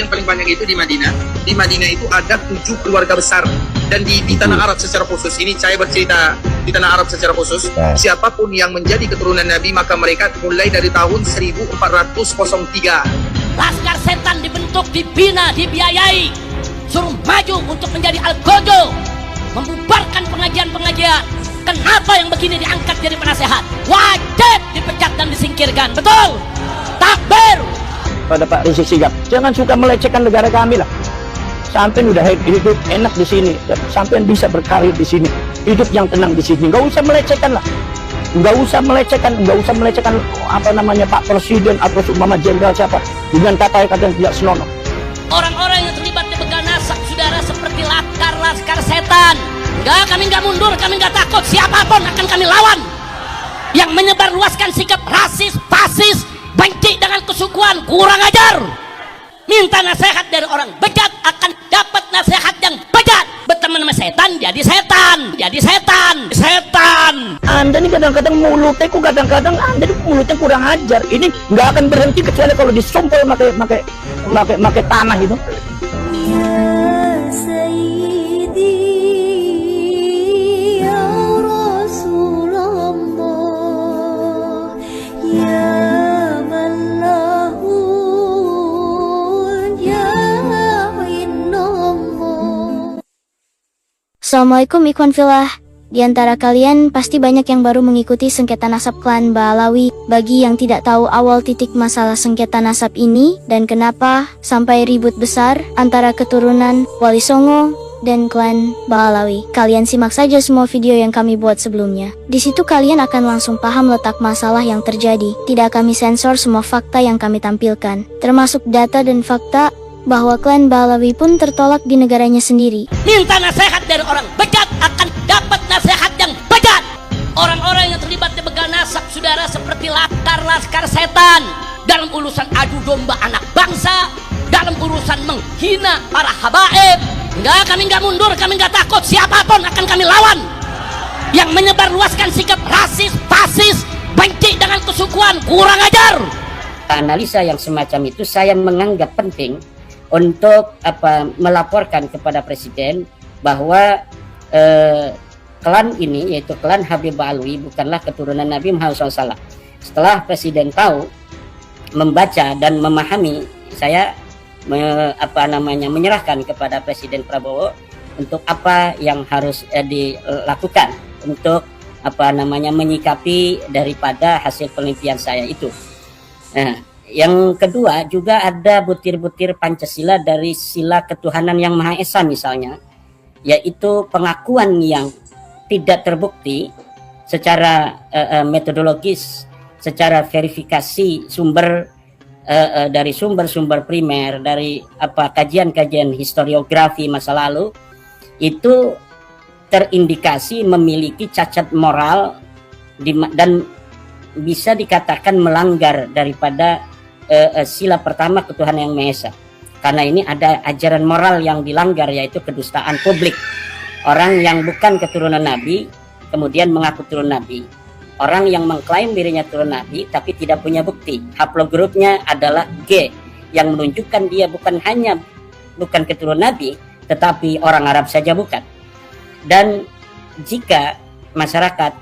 yang paling banyak itu di Madinah. Di Madinah itu ada 7 keluarga besar. Dan di tanah Arab secara khusus, ini saya bercerita di tanah Arab secara khusus, siapapun yang menjadi keturunan Nabi, maka mereka mulai dari tahun 1403. Laskar setan dibentuk, dibina, dibiayai, suruh maju untuk menjadi Al-Qodo, membubarkan pengajian-pengajian. Kenapa yang begini diangkat jadi penasehat? Wajib dipecat dan disingkirkan. Betul? Takbir. Pada Pak Rizik Sihab, jangan suka melecehkan negara kami lah. Sampai udah hidup enak di sini, sampai bisa berkarir di sini, hidup yang tenang di sini. Nggak usah melecehkan lah, nggak usah melecehkan apa namanya Pak Presiden atau Mama Jenderal siapa dengan kata-kata yang tidak senonoh. Orang-orang yang terlibat di begal nasab saudara seperti laskar setan. Enggak, kami nggak mundur, kami nggak takut, siapapun akan kami lawan. Yang menyebarluaskan sikap rasis, fasis, benci dengan kesukuan, kurang ajar. Minta nasihat dari orang bejat akan dapat nasihat yang bejat. Berteman sama setan jadi setan, Anda nih kadang-kadang mulutnya kok kadang-kadang Anda nih mulutnya kurang ajar. Ini nggak akan berhenti kecuali kalau disumpel pakai tanah itu. Assalamualaikum ikhwan fillah. Di antara kalian pasti banyak yang baru mengikuti sengketa nasab klan Ba'alawi. Bagi yang tidak tahu awal titik masalah sengketa nasab ini dan kenapa sampai ribut besar antara keturunan Wali Songo dan klan Ba'alawi, kalian simak saja semua video yang kami buat sebelumnya. Di situ kalian akan langsung paham letak masalah yang terjadi. Tidak kami sensor semua fakta yang kami tampilkan, termasuk data dan fakta bahwa klan Ba'alawi pun tertolak di negaranya sendiri. Minta nasihat dari orang bejat akan dapat nasihat yang bejat. Orang-orang yang terlibat di begal nasab saudara seperti laskar setan dalam urusan adu domba anak bangsa, dalam urusan menghina para habaib. Enggak, kami nggak mundur, kami nggak takut, siapapun akan kami lawan. Yang menyebarluaskan sikap rasis, fasis, benci dengan kesukuan, kurang ajar. Analisa yang semacam itu saya menganggap penting untuk melaporkan kepada Presiden bahwa klan ini, yaitu klan Habib Ba'alawi, bukanlah keturunan Nabi Muhammad SAW. Setelah Presiden tahu, membaca dan memahami, saya menyerahkan kepada Presiden Prabowo untuk apa yang harus dilakukan untuk menyikapi daripada hasil penelitian saya itu. Nah, yang kedua juga ada butir-butir Pancasila dari sila ketuhanan yang Maha Esa misalnya, yaitu pengakuan yang tidak terbukti secara metodologis, secara verifikasi sumber dari sumber-sumber primer, dari kajian-kajian historiografi masa lalu, itu terindikasi memiliki cacat moral dan bisa dikatakan melanggar daripada sila pertama ketuhanan yang Maha Esa. Karena ini ada ajaran moral yang dilanggar, yaitu kedustaan publik. Orang yang bukan keturunan Nabi kemudian mengaku turun Nabi. Orang yang mengklaim dirinya turun Nabi tapi tidak punya bukti. Haplogrupnya adalah G, yang menunjukkan dia bukan keturunan Nabi, tetapi orang Arab saja bukan. Dan jika masyarakat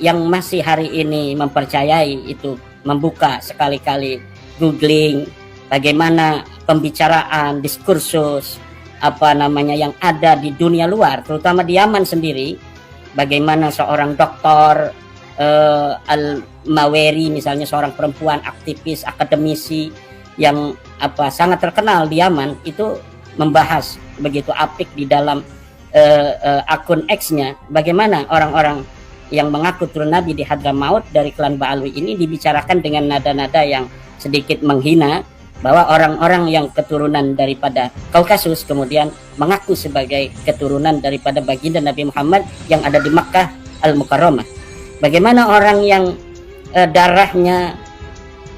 yang masih hari ini mempercayai itu, membuka sekali-kali, googling bagaimana pembicaraan, diskursus yang ada di dunia luar, terutama di Yaman sendiri, bagaimana seorang doktor Al-Maweri misalnya, seorang perempuan aktivis, akademisi yang sangat terkenal di Yaman, itu membahas begitu apik di dalam akun X-nya, bagaimana orang-orang yang mengaku turun Nabi di Hadramaut dari klan Ba'alawi ini dibicarakan dengan nada-nada yang sedikit menghina, bahwa orang-orang yang keturunan daripada Kaukasus kemudian mengaku sebagai keturunan daripada baginda Nabi Muhammad yang ada di Makkah Al-Mukarramah. Bagaimana orang yang darahnya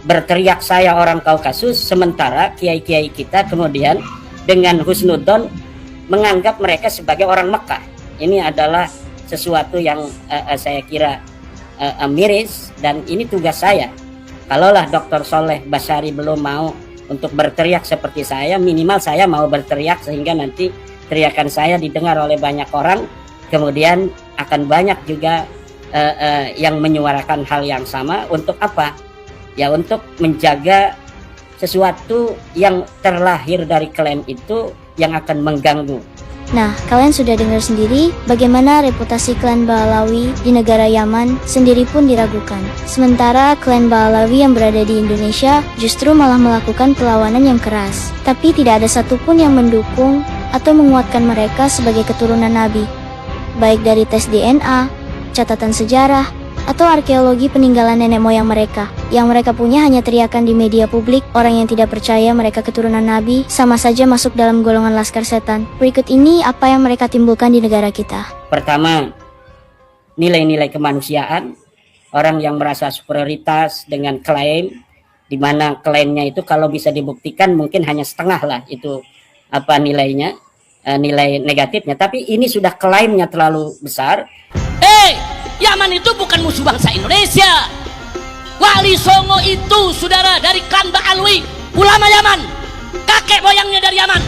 berteriak saya orang Kaukasus, sementara kiai-kiai kita kemudian dengan husnudzon menganggap mereka sebagai orang Mekah. Ini adalah sesuatu yang saya kira miris, dan ini tugas saya. Kalaulah Dr. Soleh Basari belum mau untuk berteriak seperti saya, minimal saya mau berteriak sehingga nanti teriakan saya didengar oleh banyak orang, kemudian akan banyak juga yang menyuarakan hal yang sama. Untuk apa? Ya untuk menjaga sesuatu yang terlahir dari klaim itu yang akan mengganggu. Nah, kalian sudah dengar sendiri bagaimana reputasi klan Baalawi di negara Yaman sendiri pun diragukan. Sementara klan Baalawi yang berada di Indonesia justru malah melakukan perlawanan yang keras. Tapi tidak ada satupun yang mendukung atau menguatkan mereka sebagai keturunan Nabi. Baik dari tes DNA, catatan sejarah, atau arkeologi peninggalan nenek moyang mereka. Yang mereka punya hanya teriakan di media publik. Orang yang tidak percaya mereka keturunan Nabi sama saja masuk dalam golongan laskar setan. Berikut ini apa yang mereka timbulkan di negara kita. Pertama, nilai-nilai kemanusiaan. Orang yang merasa superioritas dengan klaim, di mana klaimnya itu kalau bisa dibuktikan mungkin hanya setengah lah itu apa nilainya, nilai negatifnya. Tapi ini sudah klaimnya terlalu besar. Yaman itu bukan musuh bangsa Indonesia. Wali Songo itu saudara dari klan Baalawi, ulama Yaman, kakek moyangnya dari Yaman,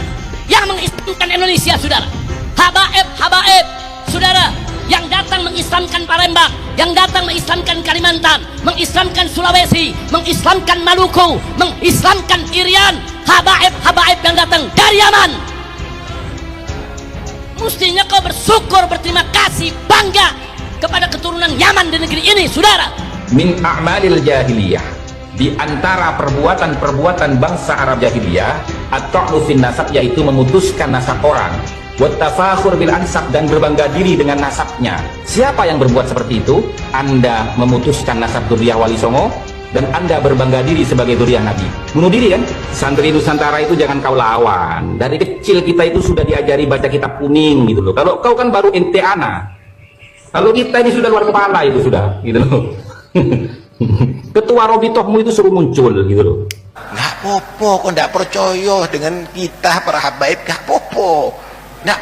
yang mengislamkan Indonesia saudara. Habaib saudara, yang datang mengislamkan Palembang, yang datang mengislamkan Kalimantan, mengislamkan Sulawesi, mengislamkan Maluku, mengislamkan Irian. Habaib yang datang dari Yaman. Mestinya kau bersyukur, berterima kasih, bangga kepada keturunan Yaman di negeri ini, saudara. Min a'malil jahiliyah, di antara perbuatan-perbuatan bangsa Arab jahiliyah, at-ta'nu fin nasab, yaitu memutuskan nasab orang, wa tafakhur bil ansab, dan berbangga diri dengan nasabnya. Siapa yang berbuat seperti itu? Anda memutuskan nasab dzurriyyah Wali Songo dan Anda berbangga diri sebagai dzurriyyah Nabi. Bunuh diri kan? Santri Nusantara itu jangan kau lawan. Dari kecil kita itu sudah diajari baca kitab kuning gitu loh. Kalau kau kan baru ente ana. Kalau kita ini sudah luar kepala itu sudah, gitu loh. Ketua Robitohmu itu suruh muncul, gitu loh. Nggak popo, kok nggak percaya dengan kita para habaib, nggak popo. Nggak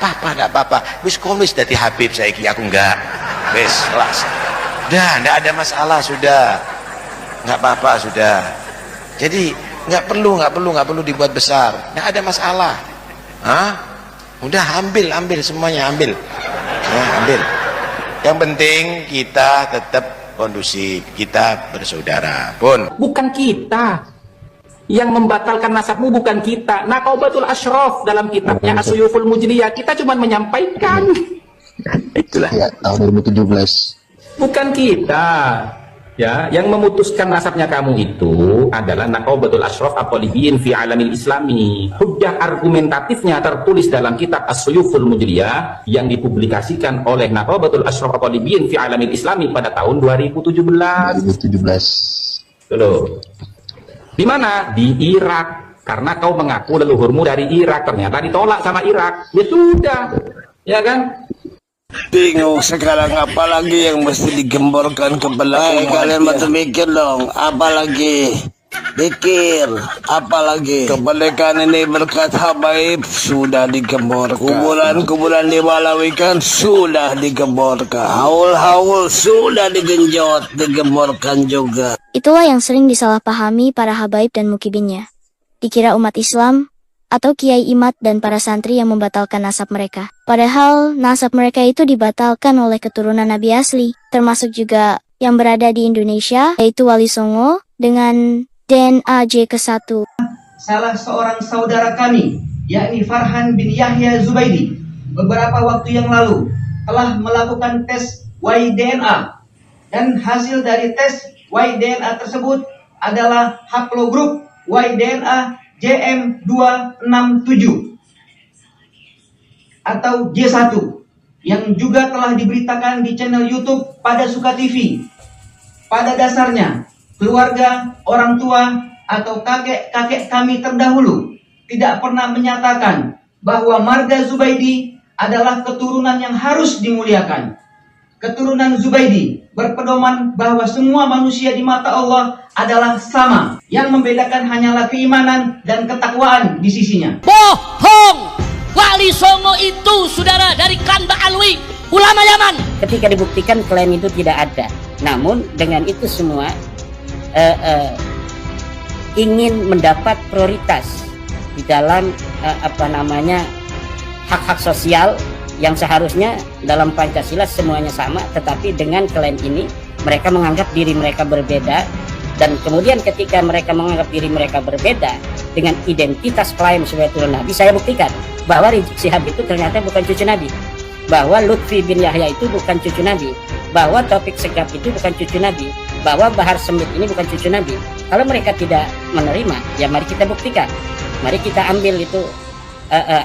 apa-apa. Wis komis dari Habib saya aku nggak. Wis, kelas. Dah, nggak ada masalah sudah. Nggak apa-apa sudah. Jadi nggak perlu dibuat besar. Nggak ada masalah. Hah? Udah ambil semuanya ambil. Ya, ambil. Yang penting kita tetap kondusif, kita bersaudara pun. Bukan kita yang membatalkan nasabmu, bukan kita. Naqabatul Ashraf dalam kitabnya As-Suyuful Mujliyah, kita cuma menyampaikan. Itulah ya, tahun 2017. Bukan kita. Ya, yang memutuskan nasabnya kamu itu adalah Naqabatul Ashraf At-Talibiyin fi Alamil Islami. Hujjah argumentatifnya tertulis dalam kitab As-Suyuful Mujliyah yang dipublikasikan oleh Naqabatul Ashraf At-Talibiyin fi Alamil Islami pada tahun 2017. Tuh. Di mana? Di Irak. Karena kau mengaku leluhurmu dari Irak, ternyata ditolak sama Irak. Ya sudah. Ya kan? Bingung sekarang, apalagi yang mesti digemborkan kepala kalian mesti mikir dong, apalagi pikir, apalagi kemerdekaan ini berkat habaib sudah digemborkan, kuburan di Baalawi kan sudah digemborkan, haul sudah digemborkan juga. Itulah yang sering disalahpahami para habaib dan mukibinnya. Dikira umat Islam atau kiai imat dan para santri yang membatalkan nasab mereka. Padahal nasab mereka itu dibatalkan oleh keturunan Nabi asli, termasuk juga yang berada di Indonesia, yaitu Wali Songo dengan DNA J1. Salah seorang saudara kami, yakni Farhan bin Yahya Zubaidi, beberapa waktu yang lalu telah melakukan tes Y-DNA, dan hasil dari tes Y-DNA tersebut adalah haplogrup Y-DNA JM267 atau J1 yang juga telah diberitakan di channel YouTube Pada Suka TV. Pada dasarnya, keluarga, orang tua, atau kakek-kakek kami terdahulu tidak pernah menyatakan bahwa marga Zubaidi adalah keturunan yang harus dimuliakan. Keturunan Zubaidi berpedoman bahwa semua manusia di mata Allah adalah sama. Yang membedakan hanyalah keimanan dan ketakwaan di sisinya. Bohong! Wali Songo itu saudara dari klan Baalawi, ulama Yaman. Ketika dibuktikan klaim itu tidak ada. Namun dengan itu semua ingin mendapat prioritas di dalam hak-hak sosial yang seharusnya dalam Pancasila semuanya sama, tetapi dengan klaim ini mereka menganggap diri mereka berbeda. Dan kemudian ketika mereka menganggap diri mereka berbeda dengan identitas klaim sebagai turun Nabi, saya buktikan bahwa Rizik Syihab itu ternyata bukan cucu Nabi, bahwa Lutfi bin Yahya itu bukan cucu Nabi, bahwa Taufik Segaf itu bukan cucu Nabi, bahwa Bahar Smith ini bukan cucu Nabi. Kalau mereka tidak menerima, ya mari kita buktikan, mari kita ambil itu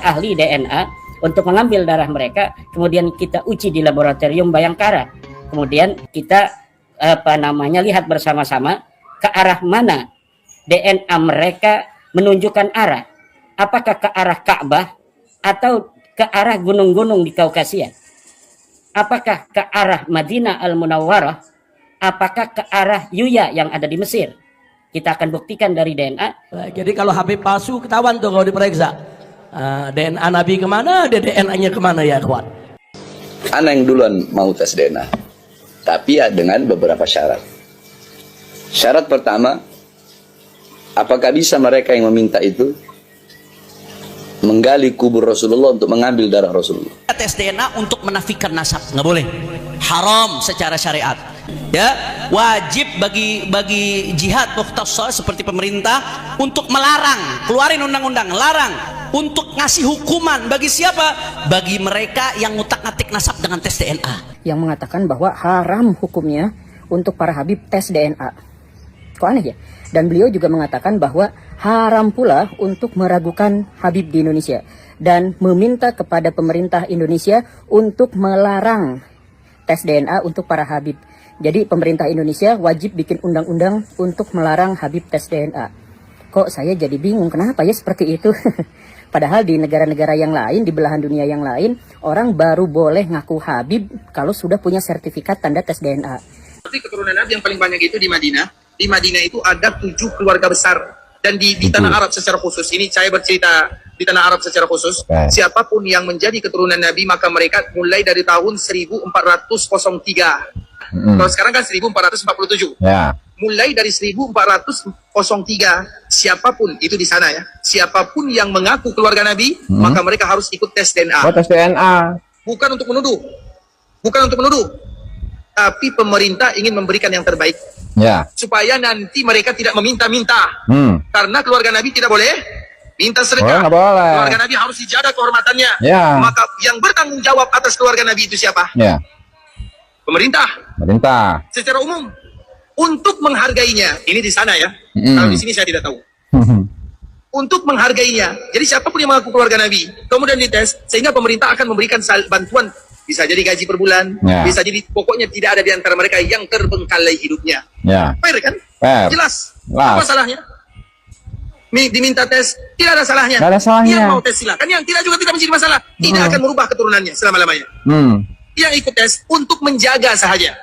ahli DNA untuk mengambil darah mereka, kemudian kita uji di laboratorium Bayangkara, kemudian kita lihat bersama-sama ke arah mana DNA mereka menunjukkan arah, apakah ke arah Ka'bah atau ke arah gunung-gunung di Kaukasia, apakah ke arah Madinah Al-Munawwarah, apakah ke arah Yuya yang ada di Mesir. Kita akan buktikan dari DNA. Jadi kalau Habib palsu ketahuan tuh kalau diperiksa. DNA Nabi kemana, DNA-nya kemana ya kawan? Anak yang duluan mau tes DNA, tapi ya dengan beberapa syarat. Syarat pertama, apakah bisa mereka yang meminta itu menggali kubur Rasulullah untuk mengambil darah Rasulullah? Tes DNA untuk menafikan nasab nggak boleh, haram secara syariat. Ya, wajib bagi jihad mukhtasar seperti pemerintah untuk melarang, keluarin undang-undang larang untuk ngasih hukuman bagi siapa? Bagi mereka yang ngutak-ngatik nasab dengan tes DNA. Yang mengatakan bahwa haram hukumnya untuk para habib tes DNA. Kok aneh ya? Dan beliau juga mengatakan bahwa haram pula untuk meragukan habib di Indonesia dan meminta kepada pemerintah Indonesia untuk melarang tes DNA untuk para habib. Jadi pemerintah Indonesia wajib bikin undang-undang untuk melarang habib tes DNA. Kok saya jadi bingung kenapa ya seperti itu? Padahal di negara-negara yang lain, di belahan dunia yang lain, orang baru boleh ngaku habib kalau sudah punya sertifikat tanda tes DNA. Tapi keturunan Nabi yang paling banyak itu di Madinah. Di Madinah itu ada 7 keluarga besar. Dan di tanah Arab secara khusus, ini saya bercerita di tanah Arab secara khusus, siapapun yang menjadi keturunan Nabi, maka mereka mulai dari tahun 1403. Kalau sekarang kan 1447. Ya. Mulai dari 1403, siapapun itu di sana ya, siapapun yang mengaku keluarga Nabi, maka mereka harus ikut tes DNA. Oh, tes DNA. Bukan untuk menuduh. Tapi pemerintah ingin memberikan yang terbaik. Ya. Supaya nanti mereka tidak meminta-minta. Karena keluarga Nabi tidak boleh minta sedekah. Boleh. Keluarga Nabi harus dijaga kehormatannya. Ya. Maka yang bertanggung jawab atas keluarga Nabi itu siapa? Ya. Pemerintah. Secara umum. Untuk menghargainya. Ini di sana ya. Kalau di sini saya tidak tahu. Untuk menghargainya. Jadi siapapun yang mengaku keluarga Nabi, kemudian dites, sehingga pemerintah akan memberikan bantuan. Bisa jadi gaji per bulan, bisa jadi pokoknya tidak ada di antara mereka yang terbengkalai hidupnya. Fair kan? Jelas. Apa salahnya? Diminta tes, tidak ada salahnya. Yang mau tes silakan, yang tidak juga tidak menjadi masalah. Tidak akan merubah keturunannya selama-lamanya. Yang ikut tes untuk menjaga sahaja.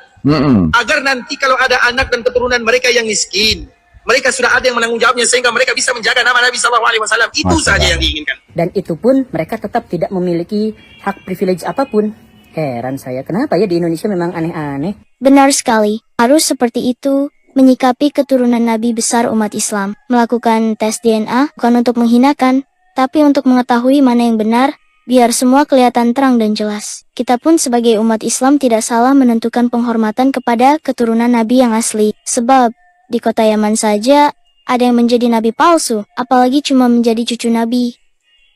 Agar nanti kalau ada anak dan keturunan mereka yang miskin, mereka sudah ada yang menanggung jawabnya sehingga mereka bisa menjaga nama Nabi SAW. Itu saja yang diinginkan. Dan itu pun mereka tetap tidak memiliki hak privilege apapun. Heran saya, kenapa ya di Indonesia memang aneh-aneh? Benar sekali, harus seperti itu. Menyikapi keturunan Nabi besar umat Islam. Melakukan tes DNA bukan untuk menghinakan, tapi untuk mengetahui mana yang benar, biar semua kelihatan terang dan jelas. Kita pun sebagai umat Islam tidak salah menentukan penghormatan kepada keturunan Nabi yang asli. Sebab, di kota Yaman saja, ada yang menjadi Nabi palsu, apalagi cuma menjadi cucu Nabi.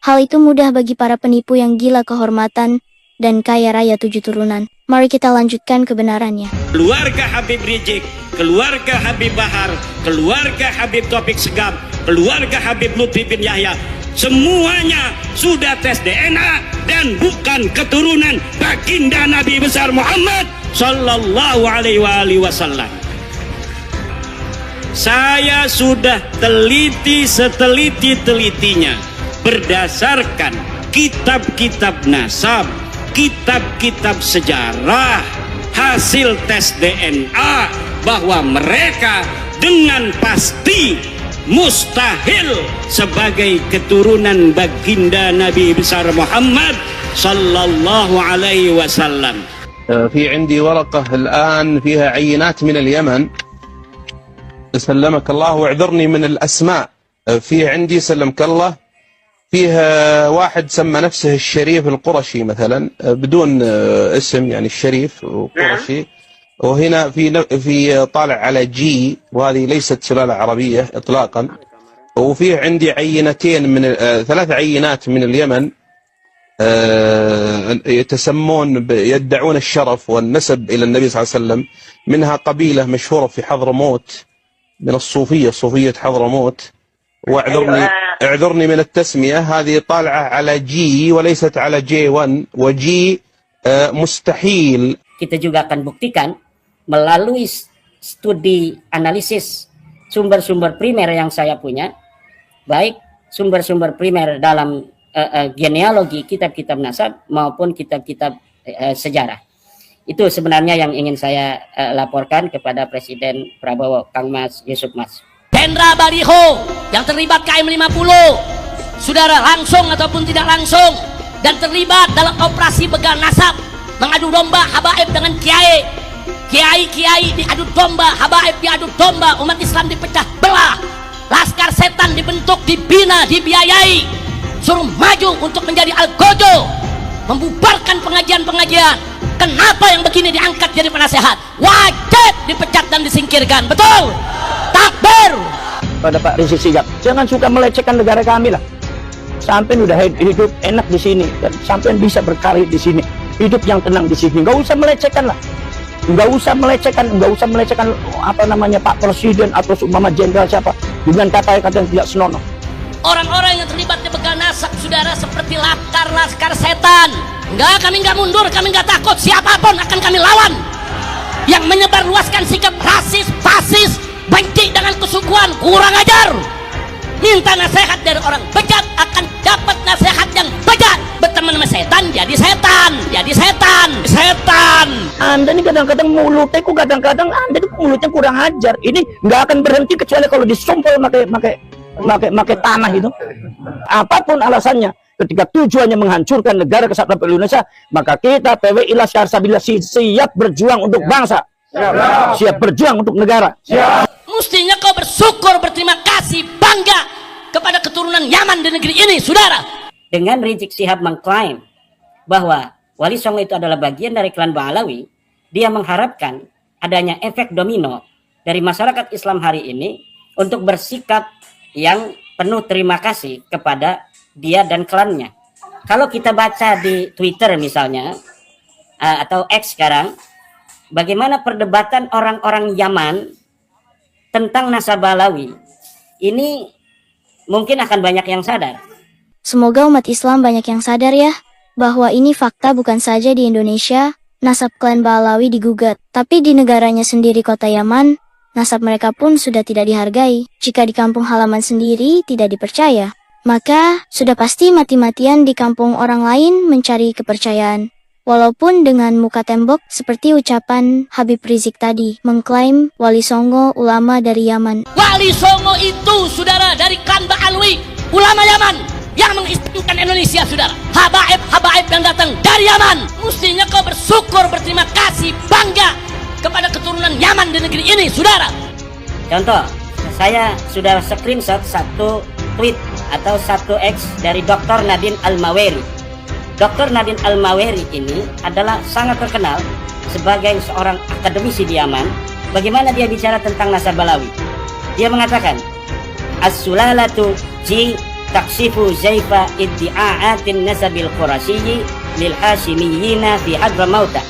Hal itu mudah bagi para penipu yang gila kehormatan dan kaya raya 7 turunan. Mari kita lanjutkan kebenarannya. Keluarga Habib Rizik, keluarga Habib Bahar, keluarga Habib Taufik Segaf, keluarga Habib Lutfi bin Yahya, semuanya sudah tes DNA dan bukan keturunan baginda Nabi besar Muhammad sallallahu alaihi wasallam. Saya sudah teliti seteliti-telitinya berdasarkan kitab-kitab nasab, kitab-kitab sejarah, hasil tes DNA, bahwa mereka dengan pasti mustahil sebagai keturunan baginda Nabi besar Muhammad sallallahu alaihi wasallam. في عندي ورقة الآن فيها عينات من اليمن سلمك الله واعذرني من الأسماء. في عندي سلمك الله فيه واحد سمى نفسه الشريف القرشي مثلا بدون اسم، يعني الشريف القرشي، وهنا في طالع على جي، وهذه ليست سلالة عربية إطلاقا. وفيه عندي عينتين من 3 عينات من اليمن يتسمون يدعون الشرف والنسب إلى النبي صلى الله عليه وسلم. منها قبيلة مشهورة في حضرموت من صوفية حضرموت. واعذرني من التسمية، هذه طالعة على جي وليست على J1، وجي مستحيل. Kita juga akan buktikan melalui studi analisis sumber-sumber primer yang saya punya, baik sumber-sumber primer dalam genealogi kitab-kitab nasab maupun kitab-kitab sejarah. Itu sebenarnya yang ingin saya laporkan kepada Presiden Prabowo, Kang Mas Yusuf Mas. Hendra Baliho yang terlibat KM50, saudara, langsung ataupun tidak langsung, dan terlibat dalam operasi begal nasab, mengadu domba habaib dengan kiai. Kiai diadu domba, habaib diadu domba, umat Islam dipecah belah, laskar setan dibentuk, dibina, dibiayai, suruh maju untuk menjadi algojo, membubarkan pengajian-pengajian. Kenapa yang begini diangkat jadi penasehat? Wajib dipecat dan disingkirkan. Betul? Takbir. Pada Pak Rizik Sihab, jangan suka melecehkan negara kami lah. Sampai udah hidup enak di sini, dan sampai bisa berkarir di sini, hidup yang tenang di sini. Nggak usah melecehkan lah. Nggak usah melecehkan apa namanya Pak Presiden atau Mama Jenderal siapa dengan kata-kata yang tidak senonoh. Orang-orang yang terlibat di begal nasab, saudara, seperti laskar setan. Enggak, kami enggak mundur, kami enggak takut, siapapun akan kami lawan. Yang menyebarluaskan sikap rasis, fasis, benci dengan kesukuan, kurang ajar. Minta nasihat dari orang bejat akan dapat nasihat yang bejat. Berteman sama setan, jadi setan, jadi setan. Anda ini kadang-kadang mulutnya kok kadang-kadang Anda itu mulutnya kurang ajar. Ini nggak akan berhenti kecuali kalau disumpel pakai tanah itu. Apapun alasannya, ketika tujuannya menghancurkan negara kesatuan Indonesia, maka kita PWI Laskar Sabila siap berjuang untuk bangsa, siap berjuang untuk negara. Mestinya kau bersyukur, berterima kasih, bangga kepada keturunan Yaman di negeri ini, saudara. Dengan Rizik Sihab mengklaim bahwa Wali Songo itu adalah bagian dari klan Ba'alawi, dia mengharapkan adanya efek domino dari masyarakat Islam hari ini untuk bersikap yang penuh terima kasih kepada dia dan klannya. Kalau kita baca di Twitter misalnya, atau X sekarang, bagaimana perdebatan orang-orang Yaman tentang nasab Ba'alawi, ini mungkin akan banyak yang sadar. Semoga umat Islam banyak yang sadar ya, bahwa ini fakta bukan saja di Indonesia, nasab klan Ba'alawi digugat, tapi di negaranya sendiri kota Yaman, nasab mereka pun sudah tidak dihargai. Jika di kampung halaman sendiri tidak dipercaya, maka sudah pasti mati-matian di kampung orang lain mencari kepercayaan. Walaupun dengan muka tembok seperti ucapan Habib Rizik tadi, mengklaim Wali Songo ulama dari Yaman. Wali Songo itu, saudara, dari klan Ba'alawi, ulama Yaman yang mengislamkan Indonesia, saudara. Habaib yang datang dari Yaman. Mestinya kau bersyukur, berterima kasih, bangga kepada keturunan Yaman di negeri ini, saudara. Contoh, saya sudah screenshot satu tweet atau satu X dari Dr. Nadine Al-Maweri. Dr. Nadine Al-Maweri ini adalah sangat terkenal sebagai seorang akademisi di Yaman. Bagaimana dia bicara tentang nasab Ba'alawi? Dia mengatakan, as-sulalatu ji taksifu zaifa iddi'aatin nasabil qurasyi lil hashimiyina fi Hadramauta.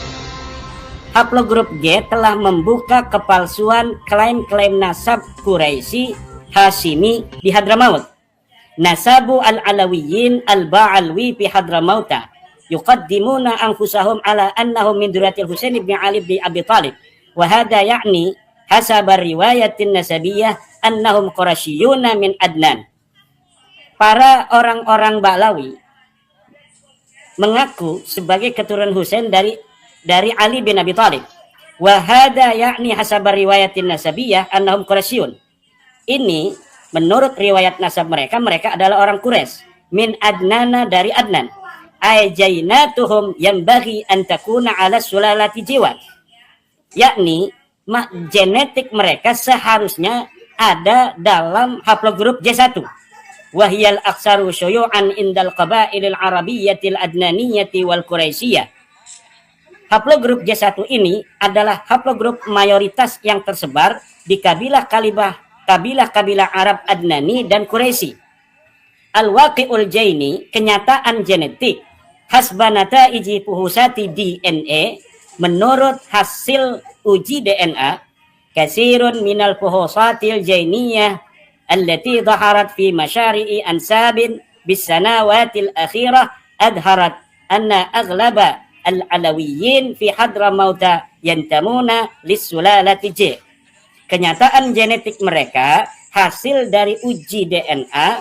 Haplogrup G telah membuka kepalsuan klaim-klaim nasab Quraisy Hashimi di Hadramaut. Nasabu al-alawiyyin al-ba'alwi fi Hadramauta yuqaddimuna anfusahum ala annahum min duratil Husain ibn Ali bin Abi Talib wa hadha ya'ni hasab riwayatin nasabiyyah annahum qurasyiyuna min Adnan. Para orang-orang Ba'alawi mengaku sebagai keturunan Husain dari Ali bin Abi Talib. Wa hadha ya'ni hasab riwayatin nasabiyyah annahum qurasyiyun. Ini menurut riwayat nasab mereka adalah orang Quraisy, min Adnana, dari Adnan. Ajainatuhum yambaghi an takuna ala sulalati jiwat. Yakni genetik mereka seharusnya ada dalam haplogrup J1. Wahyal aksaru syuyu'an indal qabailil arabiyyatil adnaniyyati wal quraisyiyah. Haplogrup J1 ini adalah haplogrup mayoritas yang tersebar di kabilah-kabilah Arab Adnani dan Quraisy. Al-waqi'ul jaini, kenyataan genetik, hasbanata iji puhusati DNA, menurut hasil uji DNA, kasirun minal puhusatil jainiyah allati dhaharat fi masyari'i ansabin bisanawatil akhirah adharat anna aghlaba al-alawiyyin fi Hadramauta yantamuna lissulalati J. Kenyataan genetik mereka hasil dari uji DNA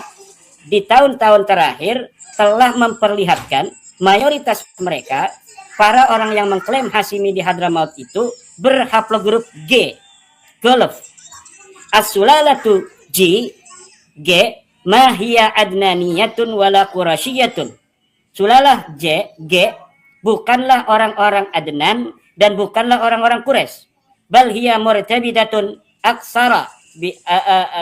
di tahun-tahun terakhir telah memperlihatkan mayoritas mereka, para orang yang mengklaim Hashimi di Hadramaut itu berhaplogrup G, Golf. As-sulalatu G, mahia adnaniyatun wala qurasyiyatun. Sulalah G, bukanlah orang-orang Adnan dan bukanlah orang-orang Quraisy. Bal hiya murtabitatun aksara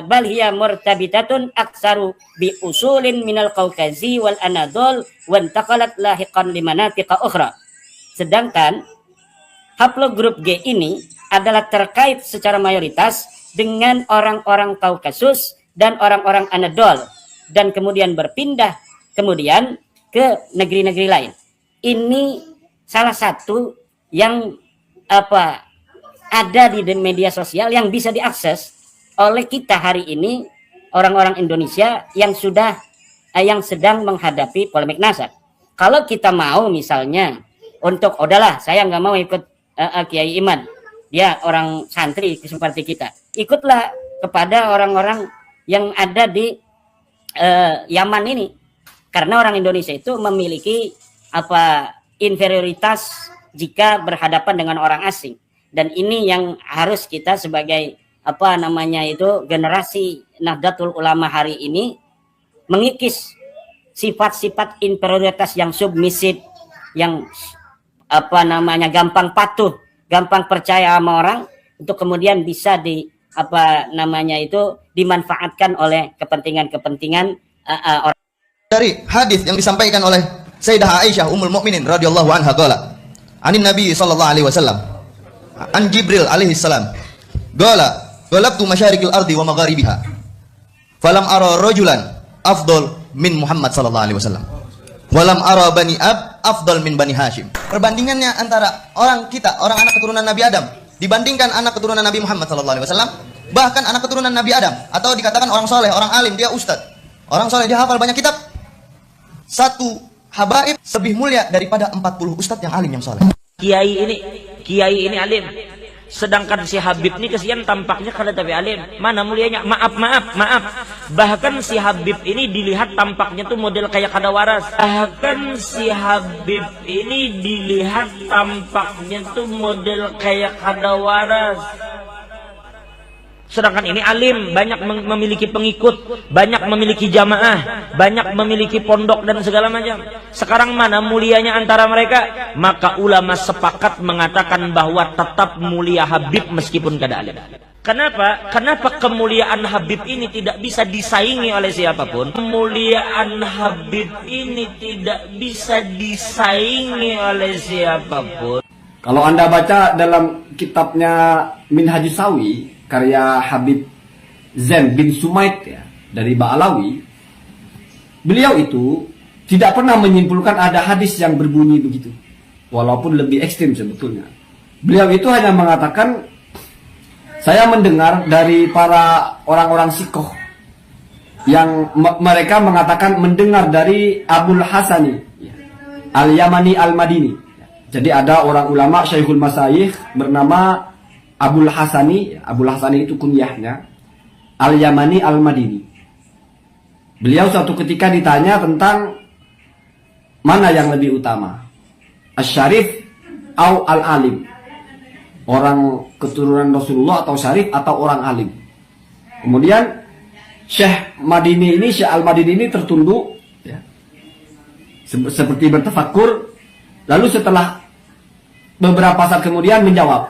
bal hiya murtabitatun aksaru bi usulin minal Kaukazi wal Anadol wa intaqalat lahiqan limanatiqa ukhra. Sedangkan haplogrup G ini adalah terkait secara mayoritas dengan orang-orang Kaukasus dan orang-orang Anadol, dan kemudian berpindah kemudian ke negeri-negeri lain. Ini salah satu yang ada di media sosial yang bisa diakses oleh kita hari ini, orang-orang Indonesia yang sedang menghadapi polemik nasab. Kalau kita mau misalnya untuk udahlah saya nggak mau ikut Kiai Iman, dia orang santri seperti kita, ikutlah kepada orang-orang yang ada di Yaman ini, karena orang Indonesia itu memiliki inferioritas jika berhadapan dengan orang asing, dan ini yang harus kita sebagai generasi Nahdlatul Ulama hari ini mengikis sifat-sifat inferioritas yang submisif, yang gampang patuh, gampang percaya sama orang, untuk kemudian bisa dimanfaatkan oleh kepentingan-kepentingan orang. Dari hadis yang disampaikan oleh Sayyidah Aisyah Ummul Mukminin radhiyallahu anha qala anin Nabi sallallahu alaihi wasallam an Jibril alaihi salam qala walabtu masyarikil ardi wa magharibiha falam ara rajulan afdal min Muhammad sallallahu alaihi wasallam walam ara bani afdal min bani Hashim. Perbandingannya antara orang anak keturunan Nabi Adam dibandingkan anak keturunan Nabi Muhammad sallallahu alaihi wasallam, bahkan anak keturunan Nabi Adam atau dikatakan orang soleh, orang alim, dia ustadz, orang soleh, dia hafal banyak kitab, satu habaib lebih mulia daripada 40 ustadz yang alim yang soleh. Kiai ini alim, sedangkan si Habib ini kesian tampaknya kada tapi alim. Mana mulianya? Maaf. Bahkan si Habib ini dilihat tampaknya tuh model kayak kada waras. Sedangkan ini alim, banyak memiliki pengikut, banyak memiliki jamaah, banyak memiliki pondok dan segala macam. Sekarang mana mulianya antara mereka? Maka ulama sepakat mengatakan bahwa tetap mulia Habib meskipun kada alim. Kenapa? Kenapa kemuliaan Habib ini tidak bisa disaingi oleh siapapun? Kemuliaan Habib ini tidak bisa disaingi oleh siapapun. Kalau Anda baca dalam kitabnya Minhajus Sawi, karya Habib Zain bin Sumaid ya, dari Ba'alawi, beliau itu tidak pernah menyimpulkan ada hadis yang berbunyi begitu, walaupun lebih ekstrim sebetulnya. Beliau itu hanya mengatakan, saya mendengar dari para orang-orang sikoh yang mereka mengatakan mendengar dari Abul Hasani Al-Yamani Al-Madini. Jadi ada orang ulama Syekhul Masyayikh bernama Abul Hasani. Abul Hasani itu kunyahnya, Al-Yamani Al-Madini. Beliau suatu ketika ditanya tentang mana yang lebih utama, Asy-Syarif atau Al-Alim, orang keturunan Rasulullah atau syarif atau orang alim. Kemudian Syekh Madini ini, Syekh Al-Madini ini tertunduk ya, seperti bertafakkur. Lalu setelah beberapa saat kemudian menjawab,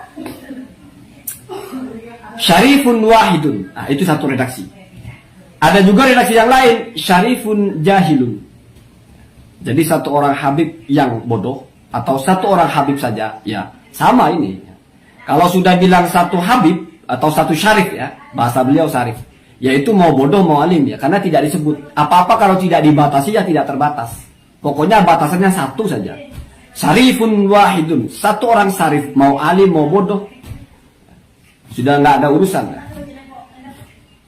syarifun wahidun. Nah, itu satu redaksi. Ada juga redaksi yang lain, syarifun jahilun. Jadi satu orang habib yang bodoh atau satu orang habib saja, ya sama ini. Kalau sudah bilang satu habib atau satu syarif, ya bahasa beliau syarif, yaitu mau bodoh mau alim, ya karena tidak disebut apa-apa. Kalau tidak dibatasi ya tidak terbatas. Pokoknya batasannya satu saja. Syarifun wahidun, satu orang syarif, mau alim mau bodoh, sudah nggak ada urusan.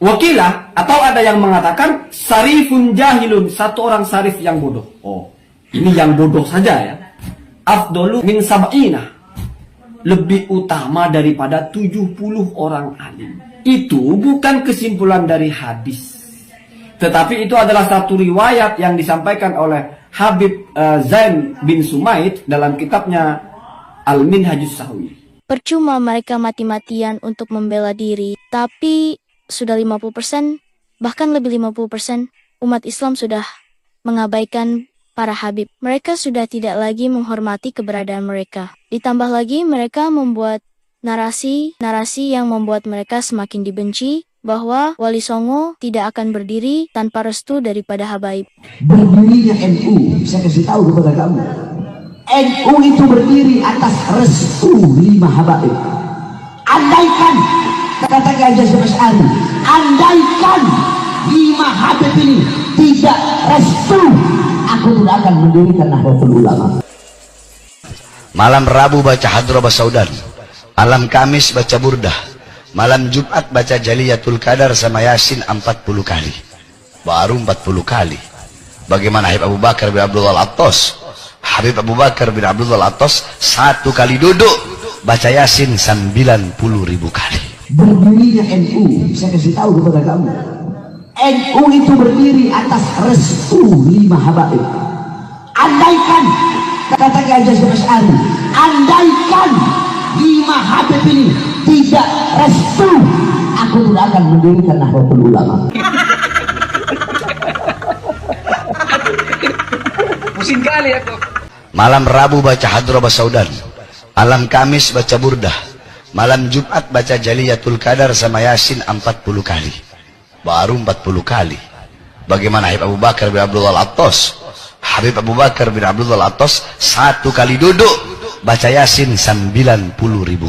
Wakilah, atau ada yang mengatakan syarifun jahilun, satu orang syarif yang bodoh. Oh, ini yang bodoh saja ya. Afdolu min sab'ina, lebih utama daripada 70 orang alim. Itu bukan kesimpulan dari hadis, tetapi itu adalah satu riwayat yang disampaikan oleh Habib Zain bin Sumaid dalam kitabnya Al-Minhajus Sahwi. Percuma mereka mati-matian untuk membela diri, tapi sudah 50%, bahkan lebih 50%, umat Islam sudah mengabaikan para habib. Mereka sudah tidak lagi menghormati keberadaan mereka. Ditambah lagi mereka membuat narasi yang membuat mereka semakin dibenci, bahwa Wali Songo tidak akan berdiri tanpa restu daripada habaib. Berdirinya NU, saya kasih tahu kepada kamu, NU itu berdiri atas restu 5 habaib. Andaikan, kata Gajah Asy'ari, andaikan 5 habib ini tidak restu, aku tidak akan mendirikan Nahdlatul Ulama. Malam Rabu baca Hadhrabah Saudan, malam Kamis baca Burdah, malam Jumat baca Jaliyatul Qadar sama Yasin 40 kali. Baru 40 kali. Bagaimana Habib Abu Bakar bin Abdullah Al-Attas? Habib Abu Bakar bin Abdullah Al-Attas 1 kali duduk baca Yasin 90.000 kali. Berdirinya NU, saya kasih tahu kepada kamu, NU itu berdiri atas restu 5 habaib. Andaikan, kata Gajah Asy'ari, andaikan 5 habib ini tidak restu, aku tidak akan mendirikan Nahdlatul Ulama. Pusing kali ya kok. Malam Rabu baca Hadhrabah Saudan, malam Kamis baca Burdah, malam Jumat baca Jaliyatul Qadar sama Yasin 40 kali. Baru 40 kali. Bagaimana Habib Abu Bakar bin Abdullah Al-Attas? Habib Abu Bakar bin Abdullah Al-Attas 1 kali duduk baca Yasin 90.000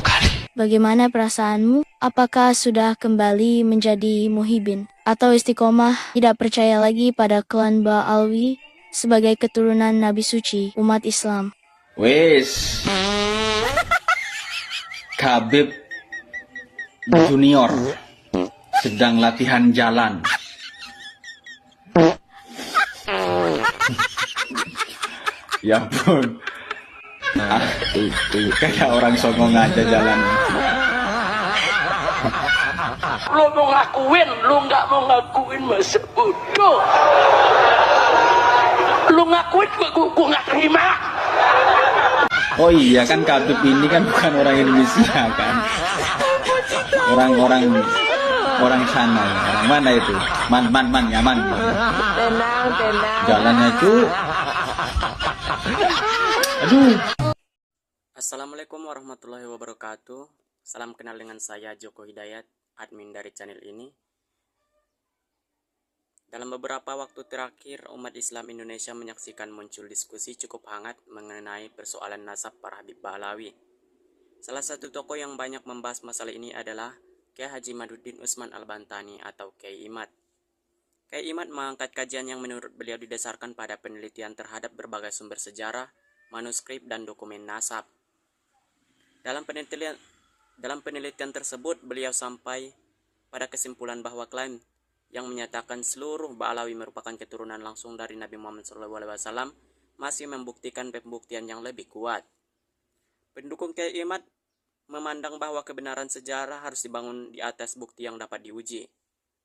kali. Bagaimana perasaanmu? Apakah sudah kembali menjadi muhibin? Atau istiqomah tidak percaya lagi pada klan Ba'alawi sebagai keturunan Nabi Suci umat Islam? Wes, Khabib Junior sedang latihan jalan. Ya ampun, kayak orang songong aja jalan. Lu mau ngakuin, lu nggak mau ngakuin masa bodoh. Lu ngakuin, gua nggak terima. Oh iya kan, Khabib ini kan bukan orang Indonesia kan, orang sana, orang mana itu? Man, nyaman. Tenang. Jalannya cu. Aduh. Assalamualaikum warahmatullahi wabarakatuh. Salam kenal dengan saya Joko Hidayat, admin dari channel ini. Dalam beberapa waktu terakhir, umat Islam Indonesia menyaksikan muncul diskusi cukup hangat mengenai persoalan nasab para Habib Ba'alawi. Salah satu tokoh yang banyak membahas masalah ini adalah Kiai Haji Maduddin Utsman Al-Bantani atau Kiai Imad. Kiai Imad mengangkat kajian yang menurut beliau didasarkan pada penelitian terhadap berbagai sumber sejarah, manuskrip, dan dokumen nasab. Dalam penelitian tersebut, beliau sampai pada kesimpulan bahwa klaim yang menyatakan seluruh Ba'alawi merupakan keturunan langsung dari Nabi Muhammad SAW masih membuktikan pembuktian yang lebih kuat. Pendukung Kiai Imad memandang bahwa kebenaran sejarah harus dibangun di atas bukti yang dapat diuji.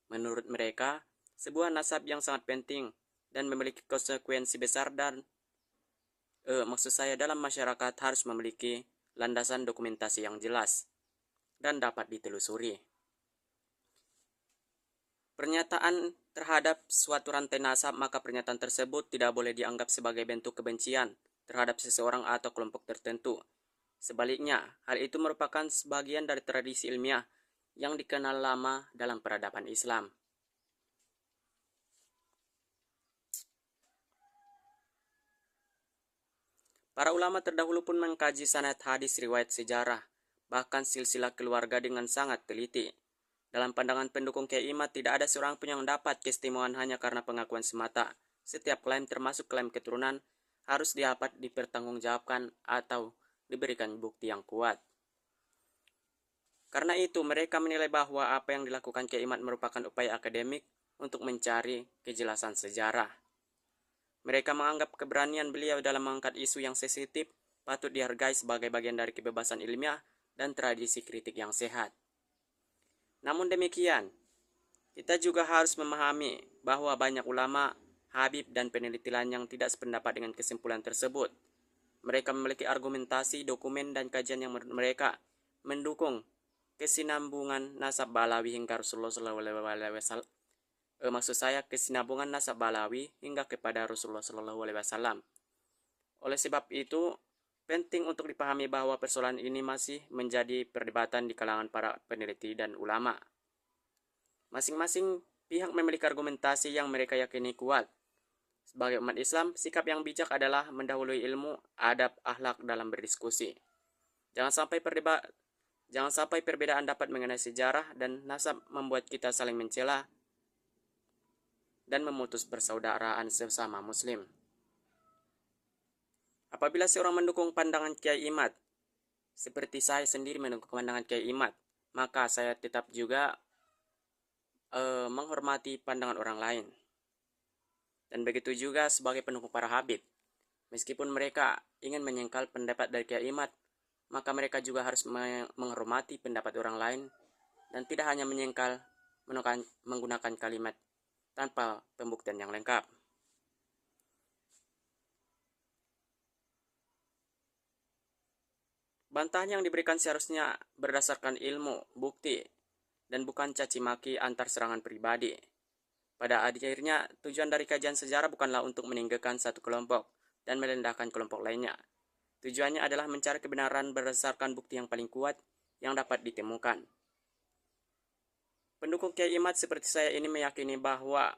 Menurut mereka, sebuah nasab yang sangat penting dan memiliki konsekuensi besar dalam masyarakat harus memiliki landasan dokumentasi yang jelas dan dapat ditelusuri. Pernyataan terhadap suatu rantai nasab, maka pernyataan tersebut tidak boleh dianggap sebagai bentuk kebencian terhadap seseorang atau kelompok tertentu. Sebaliknya, hal itu merupakan sebagian dari tradisi ilmiah yang dikenal lama dalam peradaban Islam. Para ulama terdahulu pun mengkaji sanad hadis riwayat sejarah, bahkan silsilah keluarga dengan sangat teliti. Dalam pandangan pendukung Kiai Imad, tidak ada seorang pun yang dapat keistimewaan hanya karena pengakuan semata. Setiap klaim termasuk klaim keturunan harus dapat dipertanggungjawabkan atau diberikan bukti yang kuat. Karena itu, mereka menilai bahwa apa yang dilakukan Kiai Imad merupakan upaya akademik untuk mencari kejelasan sejarah. Mereka menganggap keberanian beliau dalam mengangkat isu yang sensitif patut dihargai sebagai bagian dari kebebasan ilmiah dan tradisi kritik yang sehat. Namun demikian, kita juga harus memahami bahwa banyak ulama, habib, dan peneliti lain yang tidak sependapat dengan kesimpulan tersebut. Mereka memiliki argumentasi, dokumen, dan kajian yang menurut mereka mendukung kesinambungan nasab Balawi hingga Rasulullah SAW. Maksud saya kesinambungan nasab Balawi hingga kepada Rasulullah SAW. Oleh sebab itu, penting untuk dipahami bahwa persoalan ini masih menjadi perdebatan di kalangan para peneliti dan ulama. Masing-masing pihak memiliki argumentasi yang mereka yakini kuat. Sebagai umat Islam, sikap yang bijak adalah mendahului ilmu, adab, akhlak dalam berdiskusi. Jangan sampai perbedaan dapat mengenai sejarah dan nasab membuat kita saling mencela dan memutus persaudaraan sesama Muslim. Apabila seorang mendukung pandangan Kiai Imad, seperti saya sendiri mendukung pandangan Kiai Imad, maka saya tetap juga menghormati pandangan orang lain. Dan begitu juga sebagai pendukung para habib. Meskipun mereka ingin menyangkal pendapat dari Kiai Imad, maka mereka juga harus menghormati pendapat orang lain dan tidak hanya menyangkal menggunakan kalimat tanpa pembuktian yang lengkap. Bantahan yang diberikan seharusnya berdasarkan ilmu, bukti, dan bukan caci maki antar serangan pribadi. Pada akhirnya, tujuan dari kajian sejarah bukanlah untuk meninggalkan satu kelompok dan merendahkan kelompok lainnya. Tujuannya adalah mencari kebenaran berdasarkan bukti yang paling kuat yang dapat ditemukan. Pendukung Kiai Imad seperti saya ini meyakini bahwa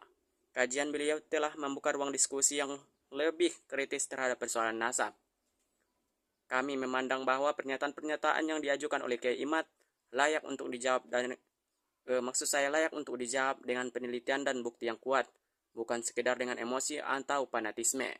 kajian beliau telah membuka ruang diskusi yang lebih kritis terhadap persoalan nasab. Kami memandang bahwa pernyataan-pernyataan yang diajukan oleh Kiai Imad layak untuk dijawab layak untuk dijawab dengan penelitian dan bukti yang kuat, bukan sekedar dengan emosi atau fanatisme.